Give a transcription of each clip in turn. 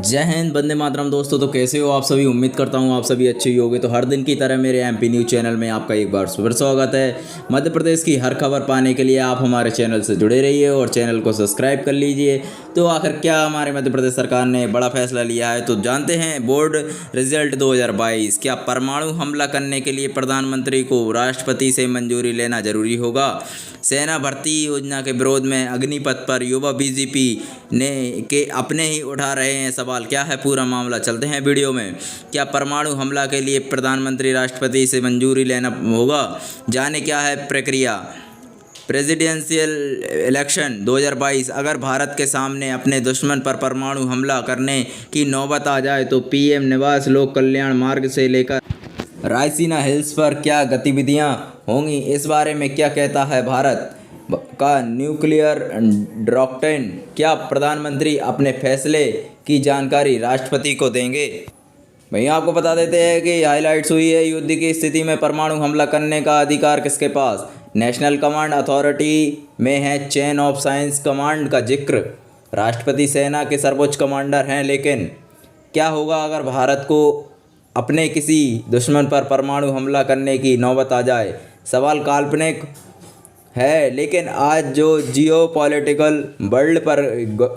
जय हिंद, वंदे मातरम। दोस्तों, तो कैसे हो आप सभी। उम्मीद करता हूँ आप सभी अच्छे ही होंगे। तो हर दिन की तरह मेरे एमपी न्यूज़ चैनल में आपका एक बार फिर स्वागत है। मध्य प्रदेश की हर खबर पाने के लिए आप हमारे चैनल से जुड़े रहिए और चैनल को सब्सक्राइब कर लीजिए। तो आखिर क्या हमारे मध्य प्रदेश सरकार ने बड़ा फैसला लिया है, तो जानते हैं। बोर्ड रिजल्ट 2022, क्या परमाणु हमला करने के लिए प्रधानमंत्री को राष्ट्रपति से मंजूरी लेना जरूरी होगा। सेना भर्ती योजना के विरोध में अग्निपथ पर युवा बीजेपी ने के अपने ही उठा रहे हैं सवाल। क्या है पूरा मामला, चलते हैं वीडियो में। क्या परमाणु हमला के लिए प्रधानमंत्री राष्ट्रपति से मंजूरी लेना होगा, जाने क्या है प्रक्रिया। प्रेसिडेंशियल इलेक्शन 2022, अगर भारत के सामने अपने दुश्मन पर परमाणु हमला करने की नौबत आ जाए तो पीएम निवास लोक कल्याण मार्ग से लेकर रायसीना हिल्स पर क्या गतिविधियां होंगी, इस बारे में क्या कहता है भारत का न्यूक्लियर डॉक्ट्रिन। क्या प्रधानमंत्री अपने फैसले की जानकारी राष्ट्रपति को देंगे। भैया आपको बता देते हैं कि हाईलाइट्स हुई है। युद्ध की स्थिति में परमाणु हमला करने का अधिकार किसके पास। नेशनल कमांड अथॉरिटी में है चेन ऑफ साइंस कमांड का जिक्र। राष्ट्रपति सेना के सर्वोच्च कमांडर हैं, लेकिन क्या होगा अगर भारत को अपने किसी दुश्मन पर परमाणु हमला करने की नौबत आ जाए। सवाल काल्पनिक है, लेकिन आज जो जियो पॉलिटिकल वर्ल्ड पर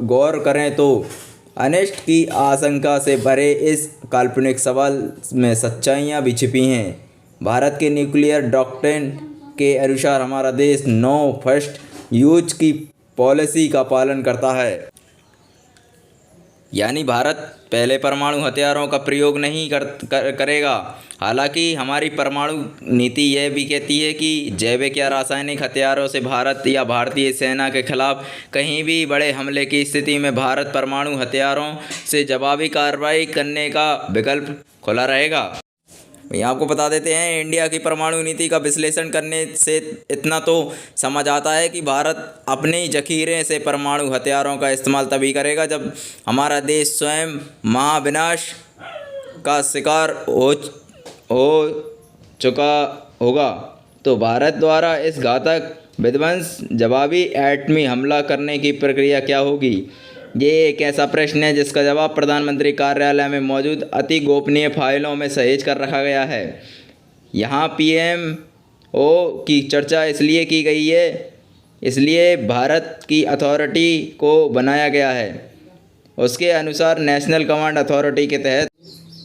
गौर करें तो अनिष्ट की आशंका से भरे इस काल्पनिक सवाल में सच्चाइयाँ भी छिपी हैं। भारत के न्यूक्लियर डॉक्ट्रिन के अनुसार हमारा देश नो फर्स्ट यूज की पॉलिसी का पालन करता है, यानी भारत पहले परमाणु हथियारों का प्रयोग नहीं करेगा। हालांकि हमारी परमाणु नीति यह भी कहती है कि जैविक या रासायनिक हथियारों से भारत या भारतीय सेना के खिलाफ कहीं भी बड़े हमले की स्थिति में भारत परमाणु हथियारों से जवाबी कार्रवाई करने का विकल्प खुला रहेगा। यहाँ आपको बता देते हैं, इंडिया की परमाणु नीति का विश्लेषण करने से इतना तो समझ आता है कि भारत अपने जखीरे से परमाणु हथियारों का इस्तेमाल तभी करेगा जब हमारा देश स्वयं महाविनाश का शिकार हो चुका होगा। तो भारत द्वारा इस घातक विध्वंस जवाबी एटमी हमला करने की प्रक्रिया क्या होगी। ये एक ऐसा प्रश्न है जिसका जवाब प्रधानमंत्री कार्यालय में मौजूद अति गोपनीय फाइलों में सहेज कर रखा गया है। यहाँ पीएमओ की चर्चा इसलिए की गई है, इसलिए भारत की अथॉरिटी को बनाया गया है। उसके अनुसार नेशनल कमांड अथॉरिटी के तहत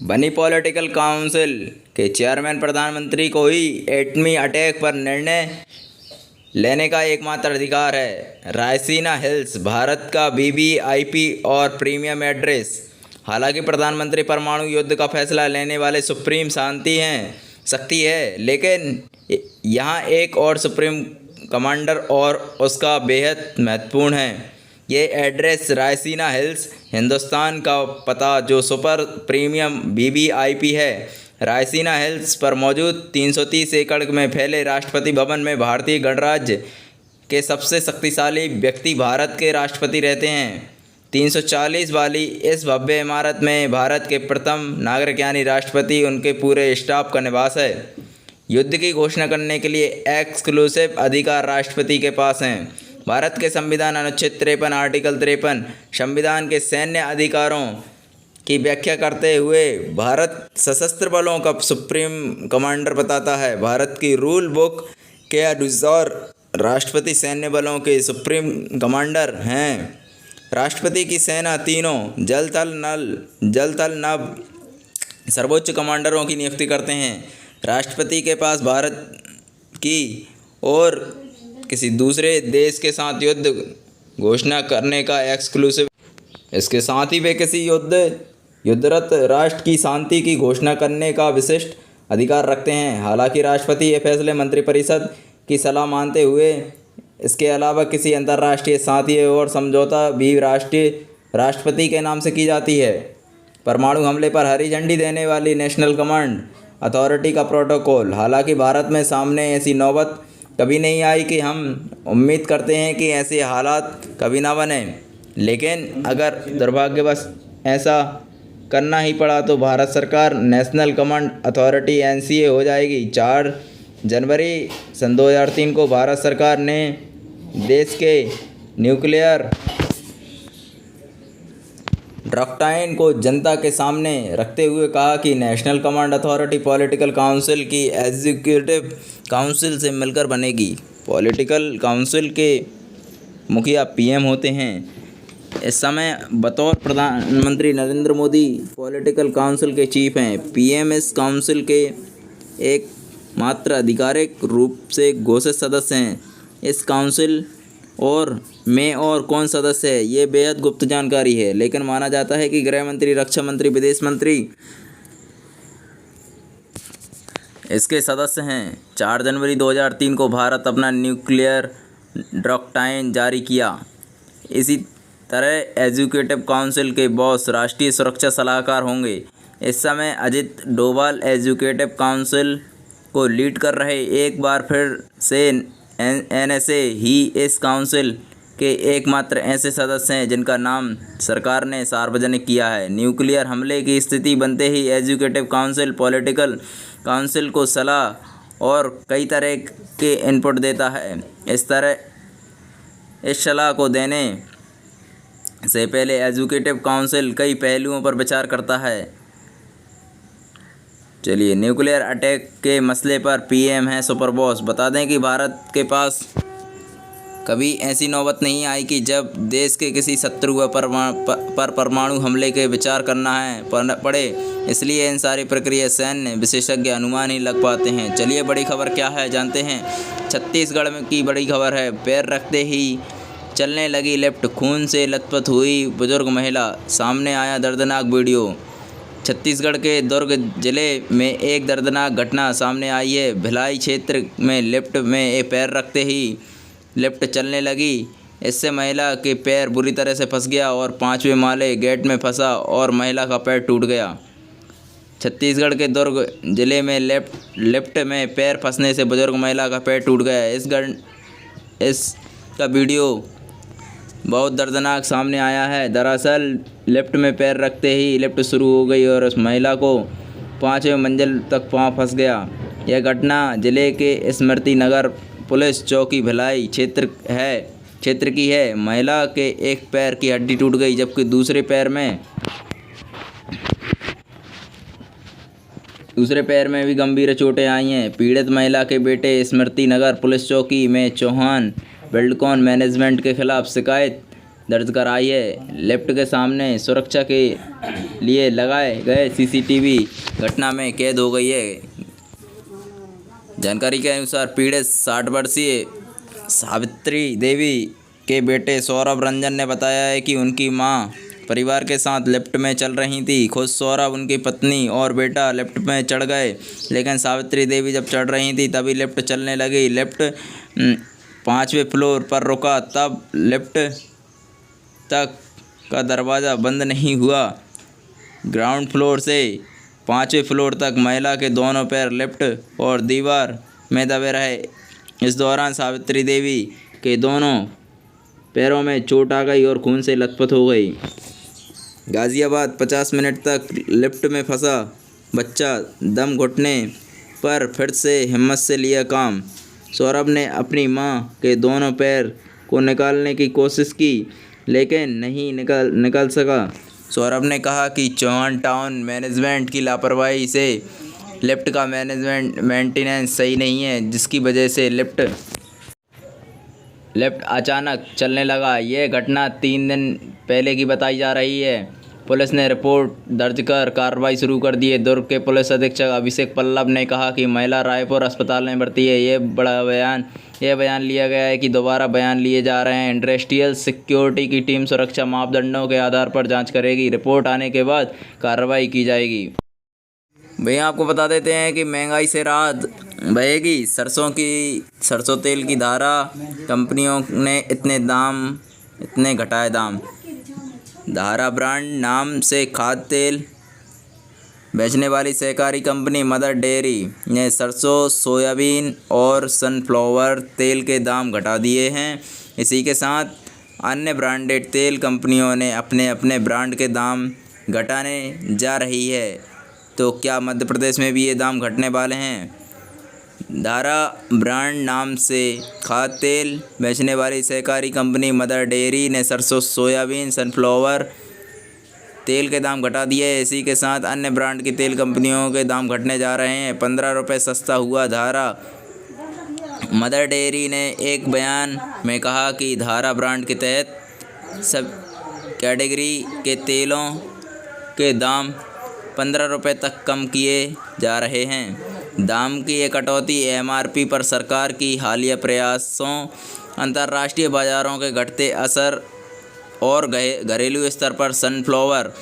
बनी पॉलिटिकल काउंसिल के चेयरमैन प्रधानमंत्री को ही एटमी अटैक पर निर्णय लेने का एकमात्र अधिकार है। रायसीना हिल्स भारत का वीवीआईपी और प्रीमियम एड्रेस। हालांकि प्रधानमंत्री परमाणु युद्ध का फैसला लेने वाले सुप्रीम शक्ति है, लेकिन यहाँ एक और सुप्रीम कमांडर और उसका बेहद महत्वपूर्ण है। ये एड्रेस रायसीना हिल्स हिंदुस्तान का पता जो सुपर प्रीमियम वीवीआईपी है। रायसीना हिल्स पर मौजूद 330 एकड़ में फैले राष्ट्रपति भवन में भारतीय गणराज्य के सबसे शक्तिशाली व्यक्ति भारत के राष्ट्रपति रहते हैं। 340 वाली इस भव्य इमारत में भारत के प्रथम नागरिक यानी राष्ट्रपति उनके पूरे स्टाफ का निवास है। युद्ध की घोषणा करने के लिए एक्सक्लूसिव अधिकार राष्ट्रपति के पास हैं। भारत के संविधान अनुच्छेद 53 आर्टिकल 53 संविधान के सैन्य अधिकारों की व्याख्या करते हुए भारत सशस्त्र बलों का सुप्रीम कमांडर बताता है। भारत की रूल बुक के अनुसार राष्ट्रपति सैन्य बलों के सुप्रीम कमांडर हैं। राष्ट्रपति की सेना तीनों जल थल नभ सर्वोच्च कमांडरों की नियुक्ति करते हैं। राष्ट्रपति के पास भारत की और किसी दूसरे देश के साथ युद्ध घोषणा करने का एक्सक्लूसिव, इसके साथ ही वे किसी युद्धरत राष्ट्र की शांति की घोषणा करने का विशिष्ट अधिकार रखते हैं। हालांकि राष्ट्रपति ये फैसले मंत्रिपरिषद की सलाह मानते हुए इसके अलावा किसी अंतर्राष्ट्रीय शांति और समझौता भी राष्ट्रपति के नाम से की जाती है। परमाणु हमले पर हरी झंडी देने वाली नेशनल कमांड अथॉरिटी का प्रोटोकॉल। हालांकि भारत में सामने ऐसी नौबत कभी नहीं आई कि हम उम्मीद करते हैं कि ऐसे हालात कभी ना बने, लेकिन अगर दुर्भाग्यवश ऐसा करना ही पड़ा तो भारत सरकार नेशनल कमांड अथॉरिटी एनसीए हो जाएगी। 4 जनवरी सन 2003 को भारत सरकार ने देश के न्यूक्लियर ड्रॉकटाइन को जनता के सामने रखते हुए कहा कि national command authority political council की एग्जीक्यूटिव काउंसिल से मिलकर बनेगी। पॉलिटिकल काउंसिल के मुखिया पीएम होते हैं। इस समय बतौर प्रधानमंत्री नरेंद्र मोदी पॉलिटिकल काउंसिल के चीफ हैं। पीएम इस काउंसिल के एक मात्र आधिकारिक रूप से घोषित सदस्य हैं। इस काउंसिल और कौन सदस्य है ये बेहद गुप्त जानकारी है, लेकिन माना जाता है कि गृह मंत्री, रक्षा मंत्री, विदेश मंत्री इसके सदस्य हैं। 4 जनवरी 2003 को भारत अपना न्यूक्लियर डॉक्ट्राइन जारी किया। इसी तरह एग्जीक्यूटिव काउंसिल के बॉस राष्ट्रीय सुरक्षा सलाहकार होंगे। इस समय अजित डोभाल एग्जीक्यूटिव काउंसिल को लीड कर रहे। एक बार फिर से एनएसए ही इस काउंसिल के एकमात्र ऐसे सदस्य हैं जिनका नाम सरकार ने सार्वजनिक किया है। न्यूक्लियर हमले की स्थिति बनते ही एग्जीक्यूटिव काउंसिल पॉलिटिकल काउंसिल को सलाह और कई तरह के इनपुट देता है। इस सलाह को देने से पहले एग्जीक्यूटिव काउंसिल कई पहलुओं पर विचार करता है। चलिए, न्यूक्लियर अटैक के मसले पर पीएम है सुपर बॉस। बता दें कि भारत के पास कभी ऐसी नौबत नहीं आई कि जब देश के किसी शत्रु पर परमाणु हमले के विचार करना पड़े, इसलिए इन सारी प्रक्रिया सैन्य विशेषज्ञ अनुमान ही लग पाते हैं। चलिए, बड़ी खबर क्या है जानते हैं। छत्तीसगढ़ में की बड़ी खबर है। पैर रखते ही चलने लगी लिफ्ट, खून से लथपथ हुई बुजुर्ग महिला, सामने आया दर्दनाक वीडियो। छत्तीसगढ़ के दुर्ग जिले में एक दर्दनाक घटना सामने आई है। भिलाई क्षेत्र में लिफ्ट में एक पैर रखते ही लिफ्ट चलने लगी। इससे महिला के पैर बुरी तरह से फंस गया और 5वें माले गेट में फंसा और महिला का पैर टूट गया। छत्तीसगढ़ के दुर्ग जिले में लिफ्ट में पैर फंसने से बुजुर्ग महिला का पैर टूट गया। इसका वीडियो बहुत दर्दनाक सामने आया है। दरअसल लिफ्ट में पैर रखते ही लिफ्ट शुरू हो गई और उस महिला को 5वें मंजिल तक पाँव फंस गया। यह घटना जिले के स्मृति नगर पुलिस चौकी भिलाई क्षेत्र की है। महिला के एक पैर की हड्डी टूट गई, जबकि दूसरे पैर में भी गंभीर चोटें आई हैं। पीड़ित महिला के बेटे स्मृति नगर पुलिस चौकी में चौहान बिल्डकॉन मैनेजमेंट के खिलाफ शिकायत दर्ज कराई है। लिफ्ट के सामने सुरक्षा के लिए लगाए गए सीसीटीवी घटना में कैद हो गई है। जानकारी के अनुसार पीड़ित 60 वर्षीय सावित्री देवी के बेटे सौरभ रंजन ने बताया है कि उनकी मां परिवार के साथ लिफ्ट में चल रही थी। खुद सौरभ, उनकी पत्नी और बेटा लिफ्ट में चढ़ गए, लेकिन सावित्री देवी जब चढ़ रही थी तभी लिफ्ट चलने लगी। लिफ्ट 5वें फ्लोर पर रुका, तब लिफ्ट तक का दरवाज़ा बंद नहीं हुआ। ग्राउंड फ्लोर से 5वें फ्लोर तक महिला के दोनों पैर लिफ्ट और दीवार में दबे रहे। इस दौरान सावित्री देवी के दोनों पैरों में चोट आ गई और खून से लथपथ हो गई। गाज़ियाबाद 50 मिनट तक लिफ्ट में फंसा बच्चा दम घुटने पर फिर से हिम्मत से लिया काम। सौरभ ने अपनी मां के दोनों पैर को निकालने की कोशिश की, लेकिन नहीं निकल सका। सौरभ ने कहा कि चौहान टाउन मैनेजमेंट की लापरवाही से लिफ्ट का मेंटेनेंस सही नहीं है, जिसकी वजह से लिफ्ट अचानक चलने लगा। यह घटना 3 दिन पहले की बताई जा रही है। पुलिस ने रिपोर्ट दर्ज कर कार्रवाई शुरू कर दी है। दुर्ग के पुलिस अधीक्षक अभिषेक पल्लव ने कहा कि महिला रायपुर अस्पताल में भर्ती है। यह बयान लिया गया है कि दोबारा बयान लिए जा रहे हैं। इंडस्ट्रियल सिक्योरिटी की टीम सुरक्षा मापदंडों के आधार पर जांच करेगी। रिपोर्ट आने के बाद कार्रवाई की जाएगी। भैया आपको बता देते हैं कि महंगाई से राहत बहेगी। सरसों तेल की धारा कंपनियों ने इतने घटाए दाम। धारा ब्रांड नाम से खाद्य तेल बेचने वाली सहकारी कंपनी मदर डेयरी ने सरसों, सोयाबीन और सनफ्लावर तेल के दाम घटा दिए हैं। इसी के साथ अन्य ब्रांडेड तेल कंपनियों ने अपने ब्रांड के दाम घटाने जा रही है। तो क्या मध्य प्रदेश में भी ये दाम घटने वाले हैं? धारा ब्रांड नाम से खाद्य तेल बेचने वाली सहकारी कंपनी मदर डेयरी ने सरसों, सोयाबीन, सनफ्लावर तेल के दाम घटा दिए। इसी के साथ अन्य ब्रांड की तेल कंपनियों के दाम घटने जा रहे हैं। 15 रुपये सस्ता हुआ धारा। मदर डेयरी ने एक बयान में कहा कि धारा ब्रांड के तहत सब कैटेगरी के तेलों के दाम 15 रुपये तक कम किए जा रहे हैं। दाम की ये कटौती एमआरपी पर सरकार की हालिया प्रयासों, अंतर्राष्ट्रीय बाज़ारों के घटते असर और घरेलू स्तर पर सनफ्लावर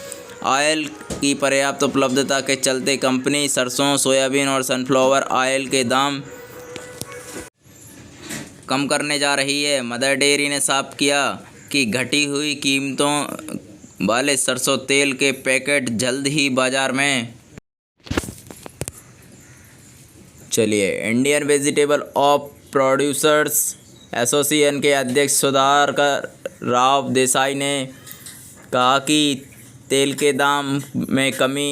ऑयल की पर्याप्त उपलब्धता के चलते कंपनी सरसों, सोयाबीन और सनफ्लावर ऑयल के दाम कम करने जा रही है। मदर डेयरी ने साफ किया कि घटी हुई कीमतों वाले सरसों तेल के पैकेट जल्द ही बाजार में। चलिए, Indian vegetable of producers association के अध्यक्ष सुधाकर राव देसाई ने कहा कि तेल के दाम में कमी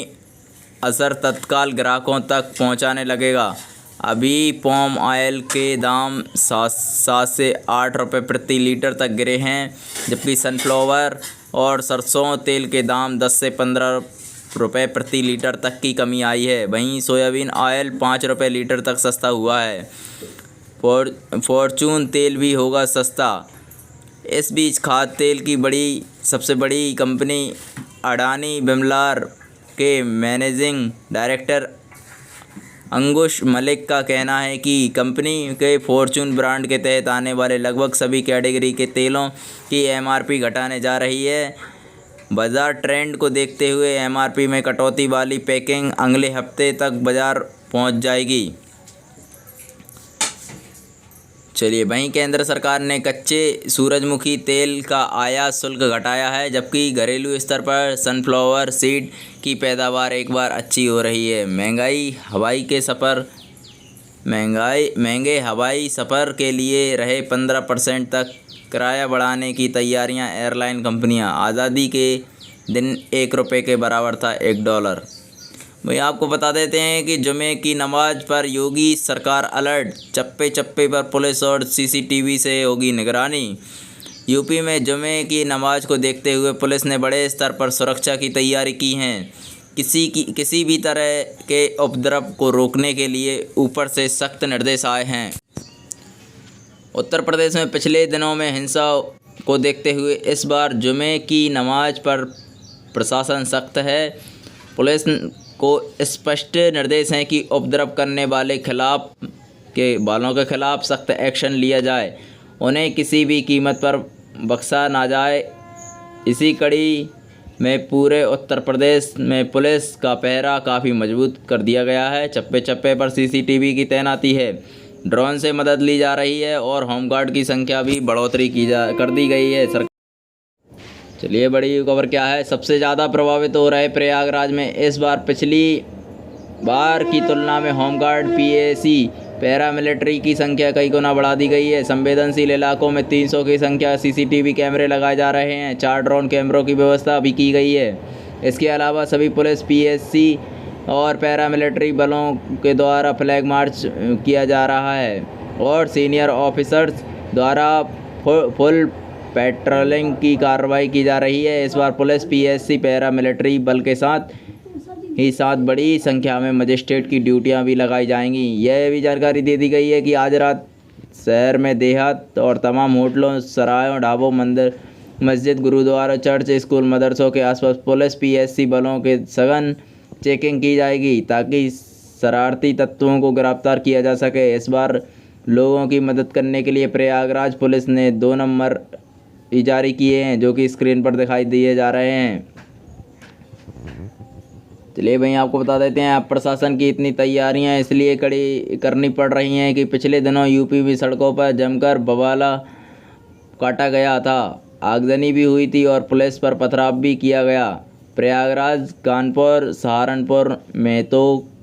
असर तत्काल ग्राहकों तक पहुंचाने लगेगा। अभी पाम ऑयल के दाम 7 से 8 रुपये प्रति लीटर तक गिरे हैं, जबकि सनफ्लावर और सरसों तेल के दाम 10 से 15 रुपये प्रति लीटर तक की कमी आई है। वहीं सोयाबीन ऑयल 5 रुपये लीटर तक सस्ता हुआ है। फॉर्चून तेल भी होगा सस्ता। इस बीच खाद्य तेल की सबसे बड़ी कंपनी अडानी बिमलार के मैनेजिंग डायरेक्टर अंकुश मलिक का कहना है कि कंपनी के फॉर्चून ब्रांड के तहत आने वाले लगभग सभी कैटेगरी के तेलों की एमआरपी घटाने जा रही है। बाजार ट्रेंड को देखते हुए एमआरपी में कटौती वाली पैकिंग अगले हफ्ते तक बाजार पहुंच जाएगी। चलिए, वहीं केंद्र सरकार ने कच्चे सूरजमुखी तेल का आयात शुल्क घटाया है, जबकि घरेलू स्तर पर सनफ्लावर सीड की पैदावार एक बार अच्छी हो रही है। महंगे हवाई सफ़र के लिए रहे 15% तक किराया बढ़ाने की तैयारियां एयरलाइन कंपनियां। आज़ादी के दिन 1 रुपये के बराबर था $1। भाई आपको बता देते हैं कि जुमे की नमाज पर योगी सरकार अलर्ट। चप्पे चप्पे पर पुलिस और सीसीटीवी से होगी निगरानी। यूपी में जुमे की नमाज को देखते हुए पुलिस ने बड़े स्तर पर सुरक्षा की तैयारी की है। किसी भी तरह के उपद्रव को रोकने के लिए ऊपर से सख्त निर्देश आए हैं। उत्तर प्रदेश में पिछले दिनों में हिंसा को देखते हुए इस बार जुमे की नमाज पर प्रशासन सख्त है। पुलिस को स्पष्ट निर्देश हैं कि उपद्रव करने वालों के खिलाफ सख्त एक्शन लिया जाए, उन्हें किसी भी कीमत पर बख्शा ना जाए। इसी कड़ी में पूरे उत्तर प्रदेश में पुलिस का पहरा काफ़ी मजबूत कर दिया गया है। चप्पे चप्पे पर सीसीटीवी की तैनाती है, ड्रोन से मदद ली जा रही है और होमगार्ड की संख्या भी बढ़ोतरी कर दी गई है। चलिए, बड़ी खबर क्या है। सबसे ज़्यादा प्रभावित हो रहे प्रयागराज में इस बार पिछली बार की तुलना में होमगार्ड, पीएसी, पैरामिलिट्री की संख्या कई गुना बढ़ा दी गई है। संवेदनशील इलाकों में 300 की संख्या सीसीटीवी कैमरे लगाए जा रहे हैं। 4 ड्रोन कैमरों की व्यवस्था भी की गई है। इसके अलावा सभी पुलिस, पीएसी और पैरामिलिट्री बलों के द्वारा फ्लैग मार्च किया जा रहा है और सीनियर ऑफिसर्स द्वारा फुल पेट्रोलिंग की कार्रवाई की जा रही है। इस बार पुलिस, पीएसी, पैरामिलिट्री बल के साथ बड़ी संख्या में मजिस्ट्रेट की ड्यूटियां भी लगाई जाएंगी। यह भी जानकारी दे दी गई है कि आज रात शहर में देहात और तमाम होटलों, सरायों, ढाबों, मंदिर, मस्जिद, गुरुद्वारा, चर्च, स्कूल, मदरसों के आसपास पुलिस, पीएसी बलों के सघन चेकिंग की जाएगी ताकि शरारती तत्वों को गिरफ्तार किया जा सके। इस बार लोगों की मदद करने के लिए प्रयागराज पुलिस ने 2 नंबर जारी किए हैं, जो कि स्क्रीन पर दिखाई दिए जा रहे हैं। चलिए भाई, आपको बता देते हैं, अब प्रशासन की इतनी तैयारियां इसलिए कड़ी करनी पड़ रही हैं कि पिछले दिनों यूपी में सड़कों पर जमकर बवाला काटा गया था, आगजनी भी हुई थी और पुलिस पर पथराव भी किया गया। प्रयागराज, कानपुर, सहारनपुर में तो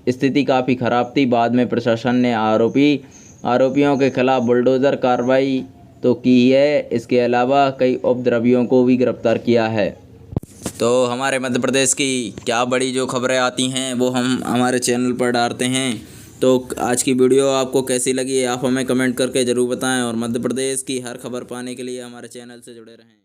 स्थिति काफ़ी ख़राब थी। बाद में प्रशासन ने आरोपियों के खिलाफ बुलडोज़र कार्रवाई तो की है। इसके अलावा कई उपद्रवियों को भी गिरफ्तार किया है। तो हमारे मध्य प्रदेश की क्या बड़ी जो खबरें आती हैं वो हम हमारे चैनल पर डालते हैं। तो आज की वीडियो आपको कैसी लगी आप हमें कमेंट करके ज़रूर बताएं और मध्य प्रदेश की हर खबर पाने के लिए हमारे चैनल से जुड़े रहें।